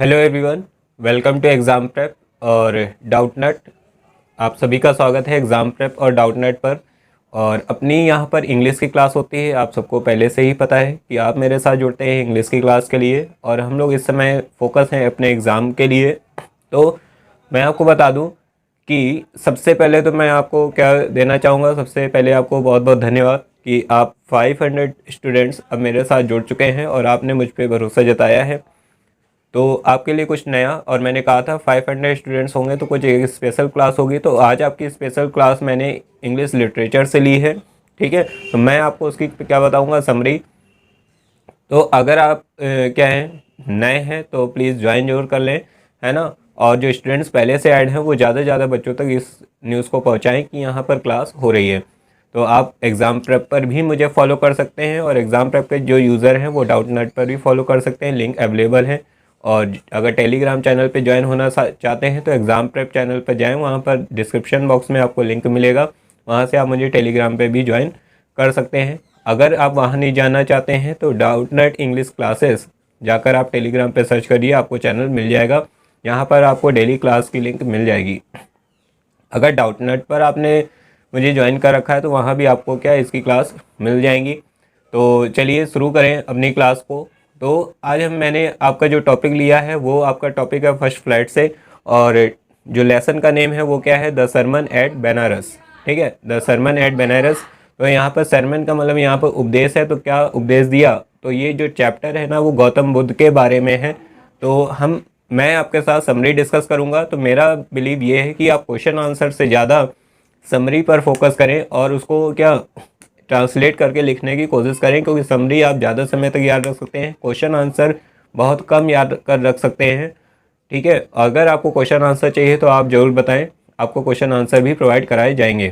Hello everyone, welcome to exam prep और Doubtnut. आप सभी का स्वागत है एग्ज़ाम प्रेप और डाउटनेट पर। और अपनी यहाँ पर इंग्लिश की क्लास होती है। आप सबको पहले से ही पता है कि आप मेरे साथ जुड़ते हैं इंग्लिश की क्लास के लिए, और हम लोग इस समय फोकस हैं अपने एग्ज़ाम के लिए। तो मैं आपको बता दूँ कि सबसे पहले तो मैं आपको क्या देना चाहूँगा, सबसे पहले आपको बहुत बहुत धन्यवाद कि आप 500 स्टूडेंट्स अब मेरे साथ जुड़ चुके हैं और आपने मुझ पर भरोसा जताया है। तो आपके लिए कुछ नया, और मैंने कहा था 500 स्टूडेंट्स होंगे तो कुछ एक स्पेशल क्लास होगी। तो आज आपकी स्पेशल क्लास मैंने इंग्लिश लिटरेचर से ली है, ठीक है। तो मैं आपको उसकी क्या बताऊंगा, समरी। तो अगर आप क्या है नए हैं तो प्लीज़ ज्वाइन जरूर कर लें, है ना। और जो स्टूडेंट्स पहले से ऐड हैं वो ज़्यादा से ज़्यादा बच्चों तक इस न्यूज़ को पहुँचाएँ कि यहाँ पर क्लास हो रही है। तो आप एग्ज़ाम प्रेप पर भी मुझे फॉलो कर सकते हैं, और एग्ज़ाम प्रेप के जो यूज़र हैं वो डाउटनेट पर भी फॉलो कर सकते हैं, लिंक अवेलेबल है। और अगर टेलीग्राम चैनल पे ज्वाइन होना चाहते हैं तो एग्ज़ाम प्रेप चैनल पर जाएं, वहाँ पर डिस्क्रिप्शन बॉक्स में आपको लिंक मिलेगा, वहाँ से आप मुझे टेलीग्राम पे भी ज्वाइन कर सकते हैं। अगर आप वहाँ नहीं जाना चाहते हैं तो डाउटनेट इंग्लिश क्लासेस जाकर आप टेलीग्राम पे सर्च करिए, आपको चैनल मिल जाएगा। यहाँ पर आपको डेली क्लास की लिंक मिल जाएगी। अगर डाउटनेट पर आपने मुझे ज्वाइन कर रखा है तो वहाँ भी आपको क्या है इसकी क्लास मिल जाएंगी। तो चलिए शुरू करें अपनी क्लास को। तो आज मैंने आपका जो टॉपिक लिया है वो आपका टॉपिक है फर्स्ट फ्लाइट से, और जो लेसन का नेम है वो क्या है, द सरमन एट बनारस, ठीक है, द सरमन एट बनारस। तो यहाँ पर सरमन का मतलब यहाँ पर उपदेश है, तो क्या उपदेश दिया। तो ये जो चैप्टर है ना वो गौतम बुद्ध के बारे में है। तो मैं आपके साथ समरी डिस्कस करूँगा। तो मेरा बिलीव ये है कि आप क्वेश्चन आंसर से ज़्यादा समरी पर फोकस करें और उसको क्या ट्रांसलेट करके लिखने की कोशिश करें, क्योंकि समरी आप ज़्यादा समय तक याद रख सकते हैं, क्वेश्चन आंसर बहुत कम याद कर रख सकते हैं, ठीक है। अगर आपको क्वेश्चन आंसर चाहिए तो आप ज़रूर बताएं, आपको क्वेश्चन आंसर भी प्रोवाइड कराए जाएंगे।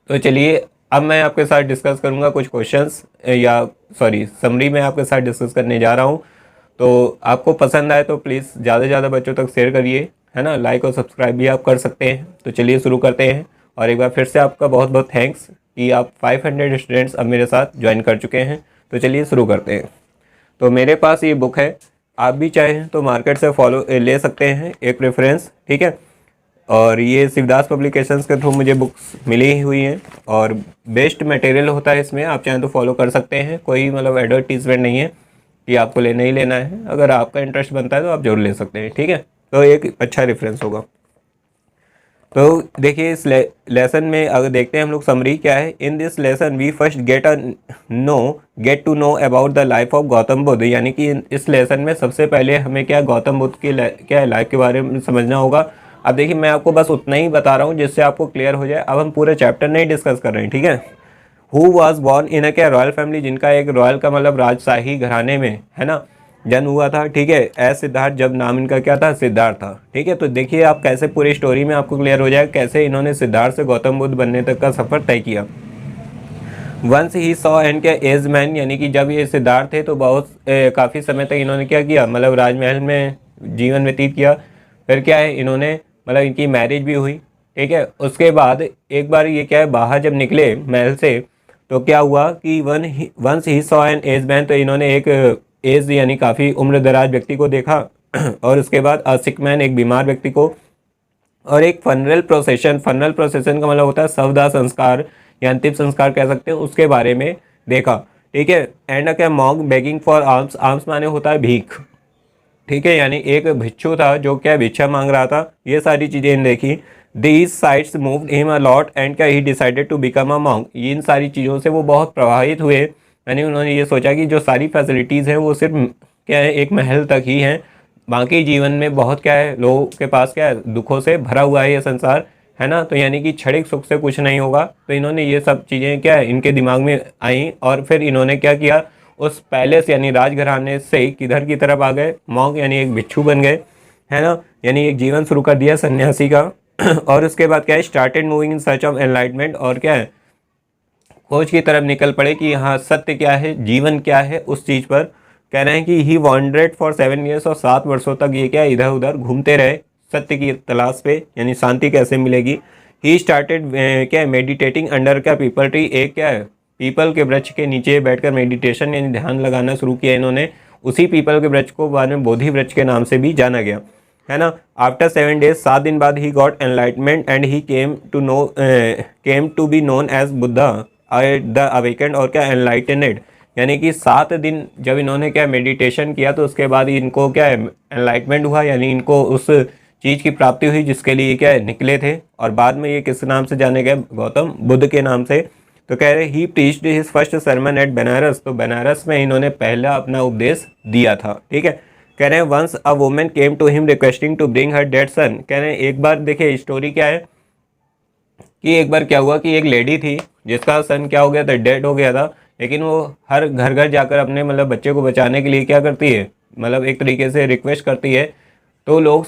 तो चलिए अब मैं आपके साथ डिस्कस करूंगा कुछ क्वेश्चंस, या सॉरी समरी में आपके साथ डिस्कस करने जा रहा हूं। तो आपको पसंद आए तो प्लीज़ ज़्यादा से ज़्यादा बच्चों तक शेयर करिए, है ना। लाइक और सब्सक्राइब भी आप कर सकते हैं। तो चलिए शुरू करते हैं, और एक बार फिर से आपका बहुत बहुत थैंक्स कि आप 500 स्टूडेंट्स अब मेरे साथ ज्वाइन कर चुके हैं। तो चलिए शुरू करते हैं। तो मेरे पास ये बुक है, आप भी चाहें तो मार्केट से फॉलो ले सकते हैं, एक रेफरेंस, ठीक है। और ये शिवदास पब्लिकेशंस के थ्रू मुझे बुक्स मिली हुई हैं, और बेस्ट मटेरियल होता है इसमें, आप चाहें तो फॉलो कर सकते हैं। कोई मतलब एडवर्टीजमेंट नहीं है कि आपको लेना ही लेना है, अगर आपका इंटरेस्ट बनता है तो आप जरूर ले सकते हैं, ठीक है। तो एक अच्छा रेफरेंस होगा। तो देखिए इस लेसन में अगर देखते हैं हम लोग समरी क्या है। In this lesson we first get to know about the life of Gautam Buddha, यानी कि इस लेसन में सबसे पहले हमें क्या गौतम बुद्ध की क्या लाइफ के बारे में समझना होगा। अब देखिए मैं आपको बस उतना ही बता रहा हूँ जिससे आपको क्लियर हो जाए। अब हम पूरा चैप्टर नहीं डिस्कस कर रहे हैं, ठीक है। हु वॉज बॉर्न इन अ क्या रॉयल फैमिली, जिनका एक रॉयल का मतलब राजशाही घराने में, है ना, जन्म हुआ था, ठीक है। एस सिद्धार्थ, जब नाम इनका क्या था, सिद्धार्थ था, ठीक है। तो देखिए आप कैसे पूरी स्टोरी में आपको क्लियर हो जाएगा कैसे इन्होंने सिद्धार्थ से गौतम बुद्ध बनने तक का सफ़र तय किया। वंस ही सॉ एंड क्या एज मैन, यानी कि जब ये सिद्धार्थ थे तो बहुत काफ़ी समय तक इन्होंने क्या किया, मतलब राजमहल में जीवन व्यतीत किया। फिर क्या है इन्होंने मतलब इनकी मैरिज भी हुई, ठीक है। उसके बाद एक बार ये क्या है बाहर जब निकले महल से, तो क्या हुआ कि once he saw an age man, तो इन्होंने एक एज यानी काफ़ी उम्र दराज व्यक्ति को देखा और उसके बाद अ सिक मैन, एक बीमार व्यक्ति को, और एक फनरल प्रोसेशन का मतलब होता है शवदाह संस्कार या अंतिम संस्कार कह सकते हैं, उसके बारे में देखा, ठीक है। एंड क्या monk begging for arms, arms माने होता है भीख, ठीक है, यानी एक भिक्षु था जो क्या भिक्षा मांग रहा था। ये सारी चीज़ें देखी। These sights moved him a lot and क्या he decided to become a monk, इन सारी चीज़ों से वो बहुत प्रभावित हुए, यानी उन्होंने ये सोचा कि जो सारी फैसिलिटीज़ हैं वो सिर्फ क्या है एक महल तक ही हैं, बाकी जीवन में बहुत क्या है लोगों के पास क्या है दुखों से भरा हुआ है ये संसार, है ना। तो यानी कि क्षणिक सुख से कुछ नहीं होगा। तो इन्होंने ये सब चीज़ें क्या है इनके दिमाग में आई, और फिर इन्होंने क्या किया, उस पैलेस यानी राजघराने से किधर की तरफ आ गए, मॉन्क यानी एक भिक्षु बन गए, है ना, यानी एक जीवन शुरू कर दिया सन्यासी का। और उसके बाद क्या है started moving in search of enlightenment, और क्या है खोज की तरफ निकल पड़े कि यहाँ सत्य क्या है, जीवन क्या है, उस चीज़ पर कह रहे हैं कि ही वॉन्ड्रेड फॉर 7 ईयर्स, और 7 वर्षों तक ये क्या इधर उधर घूमते रहे सत्य की तलाश पे, यानी शांति कैसे मिलेगी। ही स्टार्टेड क्या मेडिटेटिंग अंडर क्या पीपल ट्री, एक क्या है पीपल के वृक्ष के नीचे बैठकर मेडिटेशन यानी ध्यान लगाना शुरू किया इन्होंने। उसी पीपल के वृक्ष को बाद में बोधि वृक्ष के नाम से भी जाना गया, है ना। आफ्टर 7 days, 7 दिन बाद ही got enlightenment and he came to be known as Buddha the awakened, और क्या एनलाइटेनेड, यानी कि 7 दिन जब इन्होंने क्या मेडिटेशन किया तो उसके बाद इनको क्या एनलाइटमेंट हुआ, यानी इनको उस चीज़ की प्राप्ति हुई जिसके लिए क्या निकले थे। और बाद में ये किस नाम से जाने गए, गौतम बुद्ध के नाम से। तो कह रहे he preached his first sermon at Banaras, तो बनारस में इन्होंने पहला अपना उपदेश दिया था, ठीक है। कह रहे हैं once a women came to him requesting to bring her dead son, कह रहे हैं एक बार देखिए स्टोरी क्या है कि एक बार क्या हुआ कि एक लेडी थी जिसका सन क्या हो गया था, डेड हो गया था, लेकिन वो हर घर घर जाकर अपने मतलब बच्चे को बचाने के लिए क्या करती है, मतलब एक तरीके से रिक्वेस्ट करती है। तो लोग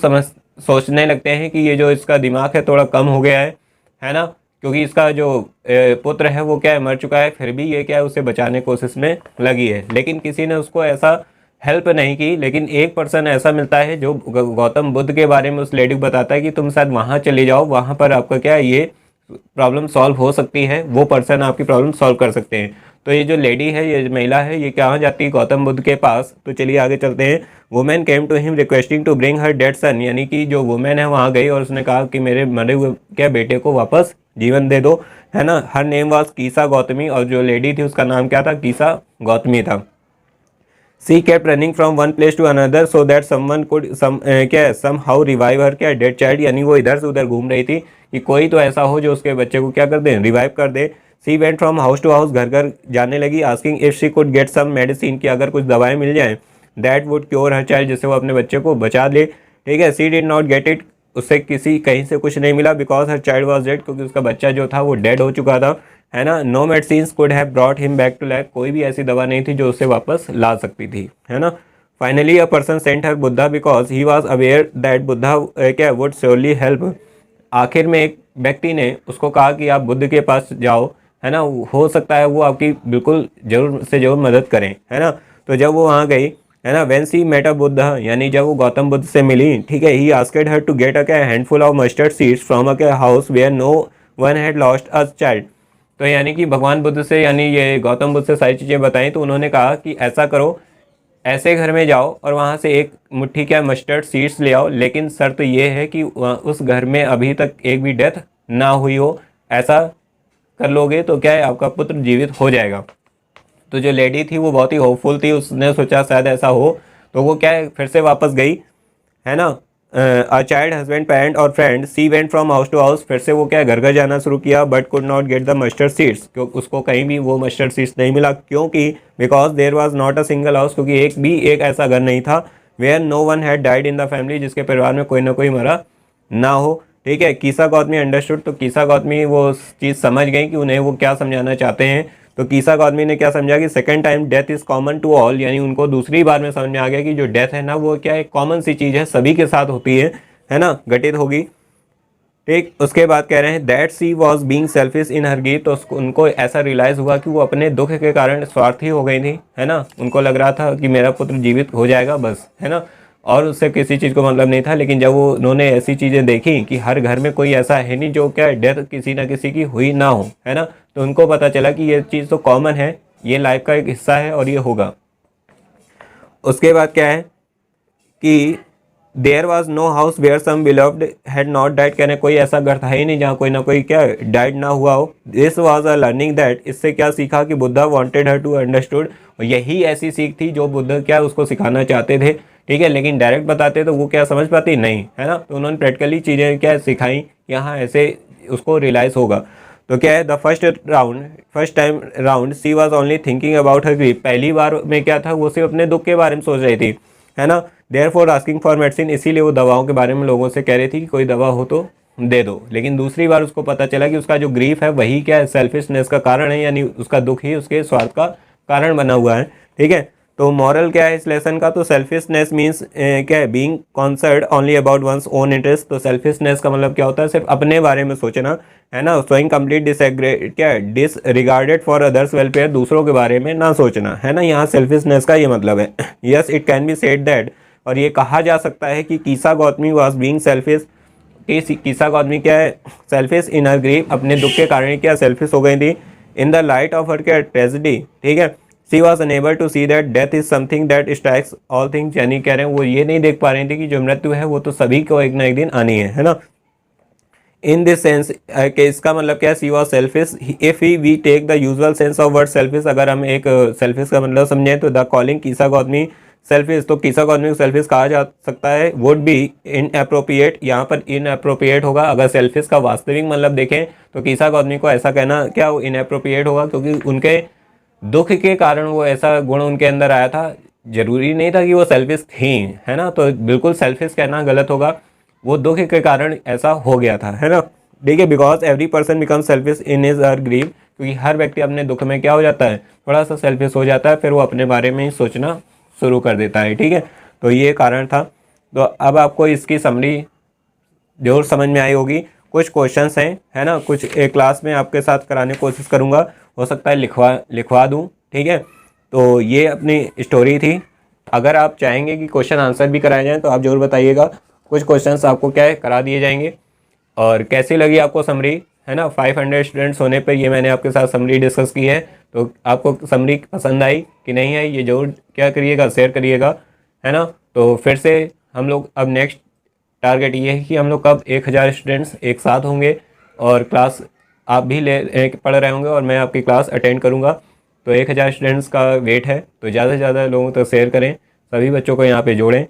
सोचने लगते हैं कि ये जो इसका दिमाग है थोड़ा कम हो गया है ना, क्योंकि इसका जो पुत्र है वो क्या है मर चुका है, फिर भी ये क्या है उसे बचाने की कोशिश में लगी है, लेकिन किसी ने उसको ऐसा हेल्प नहीं की। लेकिन एक पर्सन ऐसा मिलता है जो गौतम बुद्ध के बारे में उस लेडी को बताता है कि तुम शायद वहाँ चले जाओ, वहाँ पर आपका क्या है ये प्रॉब्लम सॉल्व हो सकती है, वो पर्सन आपकी प्रॉब्लम सॉल्व कर सकते हैं। तो ये जो लेडी है, ये महिला है, ये कहाँ जाती है, गौतम बुद्ध के पास। तो चलिए आगे चलते हैं। Women came to him requesting to bring her dead son, यानी कि जो वुमेन है वहाँ गई और उसने कहा कि मेरे मरे हुए क्या बेटे को वापस जीवन दे दो, है ना। हर नेम वाज कीसा गौतमी, और जो लेडी थी उसका नाम क्या था, कीसा गौतमी था। She kept running from one place to another so that someone could somehow revive her क्या डेड चाइल्ड, यानी वो इधर से उधर घूम रही थी कि कोई तो ऐसा हो जो उसके बच्चे को क्या कर दे, रिवाइव कर दे। She went from house to house, घर घर जाने लगी, asking if she could get some medicine, कि अगर कुछ दवाएं मिल जाएं that would cure her child, जिससे वो अपने बच्चे को बचा ले, ठीक है। She did not get it, उससे कहीं से कुछ नहीं मिला, because her child was dead, क्योंकि उसका बच्चा जो था वो डेड हो चुका था, है ना। No medicine could have brought him back to life, कोई भी ऐसी दवा नहीं थी जो उसे वापस ला सकती थी, है ना। Finally a person sent her Buddha because he was aware that Buddha क्या वुड श्योरली हेल्प, आखिर में एक व्यक्ति ने उसको कहा कि आप बुद्ध के पास जाओ, है ना, हो सकता है वो आपकी बिल्कुल जरूर से जरूर मदद करें, है ना। तो जब वो वहाँ गई, है ना, when she met a Buddha, यानी जब वो गौतम बुद्ध से मिली, ठीक है, he asked her to get a handful of mustard seeds from a house where no one had lost a child. तो यानी कि भगवान बुद्ध से, यानी ये गौतम बुद्ध से सारी चीज़ें बताई, तो उन्होंने कहा कि ऐसा करो, ऐसे घर में जाओ और वहाँ से एक मुट्ठी क्या मस्टर्ड सीड्स ले आओ, लेकिन शर्त ये है कि उस घर में अभी तक एक भी डेथ ना हुई हो, ऐसा कर लोगे तो क्या है आपका पुत्र जीवित हो जाएगा। तो जो लेडी थी वो बहुत ही होपफुल थी, उसने सोचा शायद ऐसा हो, तो वो क्या है फिर से वापस गई, है ना। अ चाइल्ड हस्बैंड पेरेंट और friend she went from house to house, फिर से वो क्या घर घर जाना शुरू किया, but could not get the mustard seeds, क्यों उसको कहीं भी वो मस्टर्ड सीड्स नहीं मिला, क्योंकि because there was not a single house, क्योंकि एक ऐसा घर नहीं था where no one had died in the family, जिसके परिवार में कोई ना कोई मरा ना हो, ठीक है। कीसा गौतमी अंडरस्टूड, तो कीसा गौतमी वो चीज़ समझ गई कि उन्हें वो क्या समझाना चाहते हैं। तो कीसा गौतमी ने क्या समझा कि second time death is common to all, यानी उनको दूसरी बार में समझ में आ गया कि जो डेथ है ना वो क्या एक कॉमन सी चीज़ है, सभी के साथ होती है ना, घटित होगी, ठीक। उसके बाद कह रहे हैं that she was being selfish in her give, तो उनको ऐसा रियलाइज़ हुआ कि वो अपने दुख के कारण स्वार्थी हो गई थी, है ना। उनको लग रहा था कि मेरा पुत्र जीवित हो जाएगा बस, है ना, और उससे किसी चीज़ को मतलब नहीं था। लेकिन जब वो उन्होंने ऐसी चीज़ें देखी कि हर घर में कोई ऐसा है नहीं जो क्या डेथ किसी ना किसी की हुई ना हो, है ना, तो उनको पता चला कि ये चीज़ तो कॉमन है, ये लाइफ का एक हिस्सा है और ये होगा। उसके बाद क्या है कि there was no house where some beloved had not died, कहने कोई ऐसा घर था ही नहीं जहाँ कोई ना कोई क्या डाइड ना हुआ हो। This was a learning that, इससे क्या सीखा कि Buddha wanted her to understood, और यही ऐसी सीख थी जो बुद्ध क्या उसको सिखाना चाहते थे, ठीक है। लेकिन डायरेक्ट बताते तो वो क्या समझ पाती नहीं, है ना। तो उन्होंने प्रैक्टिकली चीज़ें क्या सिखाई, यहाँ ऐसे उसको रियलाइज़ होगा। तो क्या है the first time round she was only thinking about her grief, पहली बार में क्या था वो सिर्फ अपने दुख के बारे में सोच रही थी, है ना। Therefore asking for medicine, इसीलिए वो दवाओं के बारे में लोगों से कह रही थी कि कोई दवा हो तो दे दो। लेकिन दूसरी बार उसको पता चला कि उसका जो ग्रीफ है वही क्या है सेल्फिशनेस का कारण है, यानी उसका दुख ही उसके स्वार्थ का कारण बना हुआ है, ठीक है। तो मॉरल क्या है इस लेसन का, तो सेल्फिशनेस मीन्स क्या है being concern only about one's own interest, तो सेल्फिशनेस का मतलब क्या होता है सिर्फ अपने बारे में सोचना, है ना। Showing complete disregarded for others welfare, दूसरों के बारे में ना सोचना, है ना, यहाँ सेल्फिशनेस का ये मतलब है। Yes it can be said that, और ये कहा जा सकता है कि कीसा Gautami was being selfish, कीसा Gautami क्या है सेल्फिश इन हर ग्रीफ, अपने दुख के कारण क्या सेल्फिश हो गई थी। In the light of her क्या ट्रेजेडी, ठीक है। She was unable to see that death is something that strikes all things, यानी कह रहे हैं वो ये नहीं देख पा रही थी कि जो मृत्यु है वो तो सभी को एक ना एक दिन आनी है ना। इन दिस सेंस कि इसका मतलब क्या है, she was selfish. If we take the usual sense of word selfish, अगर हम एक सेल्फिश का मतलब समझें तो the calling Kisa Gotami selfish, तो कीसा गौतमी को सेल्फिश कहा जा सकता है। वुड बी इन अप्रोप्रिएट, यहाँ पर इन अप्रोप्रिएट होगा। अगर सेल्फिश का वास्तविक मतलब देखें तो कीसा गौतमी को ऐसा कहना क्या इन अप्रोप्रिएट होगा, क्योंकि उनके दुख के कारण वो ऐसा गुण उनके अंदर आया था। जरूरी नहीं था कि वो सेल्फिश थी, है ना, तो बिल्कुल सेल्फिश कहना गलत होगा। वो दुख के कारण ऐसा हो गया था, है ना। ठीक है, because every person become selfish in his or grieve, क्योंकि हर व्यक्ति अपने दुख में क्या हो जाता है, थोड़ा सा सेल्फिश हो जाता है, फिर वो अपने बारे में ही सोचना शुरू कर देता है। ठीक है, तो ये कारण था। तो अब आपको इसकी समरी जरूर समझ में आई होगी। कुछ क्वेश्चंस हैं, है ना, कुछ एक क्लास में आपके साथ कराने की कोशिश करूँगा, हो सकता है लिखवा दूँ। ठीक है, तो ये अपनी स्टोरी थी। अगर आप चाहेंगे कि क्वेश्चन आंसर भी कराए जाएँ तो आप जरूर बताइएगा। कुछ क्वेश्चंस आपको क्या है करा दिए जाएंगे। और कैसी लगी आपको समरी, है ना। 500 स्टूडेंट्स होने पर ये मैंने आपके साथ समरी डिस्कस की है, तो आपको समरी पसंद आई कि नहीं आई ये जरूर क्या करिएगा, शेयर करिएगा, है ना। तो फिर से हम लोग अब नेक्स्ट टारगेट ये है कि हम लोग कब 1000 स्टूडेंट्स एक साथ होंगे और क्लास आप भी पढ़ रहे होंगे और मैं आपकी क्लास अटेंड करूँगा। तो 1000 स्टूडेंट्स का वेट है, तो ज़्यादा से ज़्यादा लोगों तक शेयर करें, सभी बच्चों को यहाँ पे जोड़ें।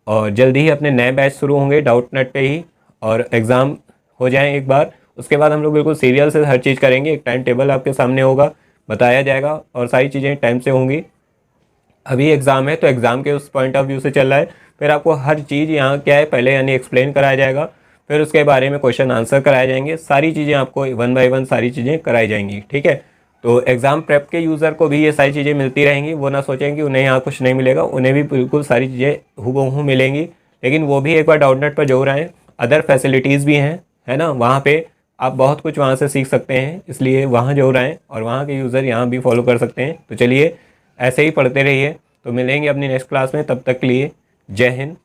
और जल्दी ही अपने नए बैच शुरू होंगे डाउटनेट पे ही, और एग्ज़ाम हो जाए एक बार, उसके बाद हम लोग बिल्कुल सीरियल से हर चीज़ करेंगे। एक टाइम टेबल आपके सामने होगा, बताया जाएगा और सारी चीज़ें टाइम से होंगी। अभी एग्ज़ाम है तो एग्ज़ाम के उस पॉइंट ऑफ व्यू से चल रहा है, फिर आपको हर चीज़ यहाँ क्या है पहले यानी एक्सप्लेन कराया जाएगा, फिर उसके बारे में क्वेश्चन आंसर कराए जाएंगे, सारी चीज़ें आपको 1 बाय 1 सारी चीज़ें कराई जाएंगी। ठीक है, तो एग्ज़ाम प्रेप के यूज़र को भी ये सारी चीज़ें मिलती रहेंगी, वो ना सोचें कि उन्हें यहाँ कुछ नहीं मिलेगा, उन्हें भी बिल्कुल सारी चीज़ें हूबहू मिलेंगी। लेकिन वो भी एक बार डाउटनेट पर जरूर आएँ, अदर फैसिलिटीज़ भी हैं, है ना, वहाँ पे आप बहुत कुछ वहाँ से सीख सकते हैं, इसलिए वहाँ जरूर आएँ और वहाँ के यूज़र यहाँ भी फॉलो कर सकते हैं। तो चलिए ऐसे ही पढ़ते रहिए, तो मिलेंगे अपनी नेक्स्ट क्लास में, तब तक के लिए जय हिंद,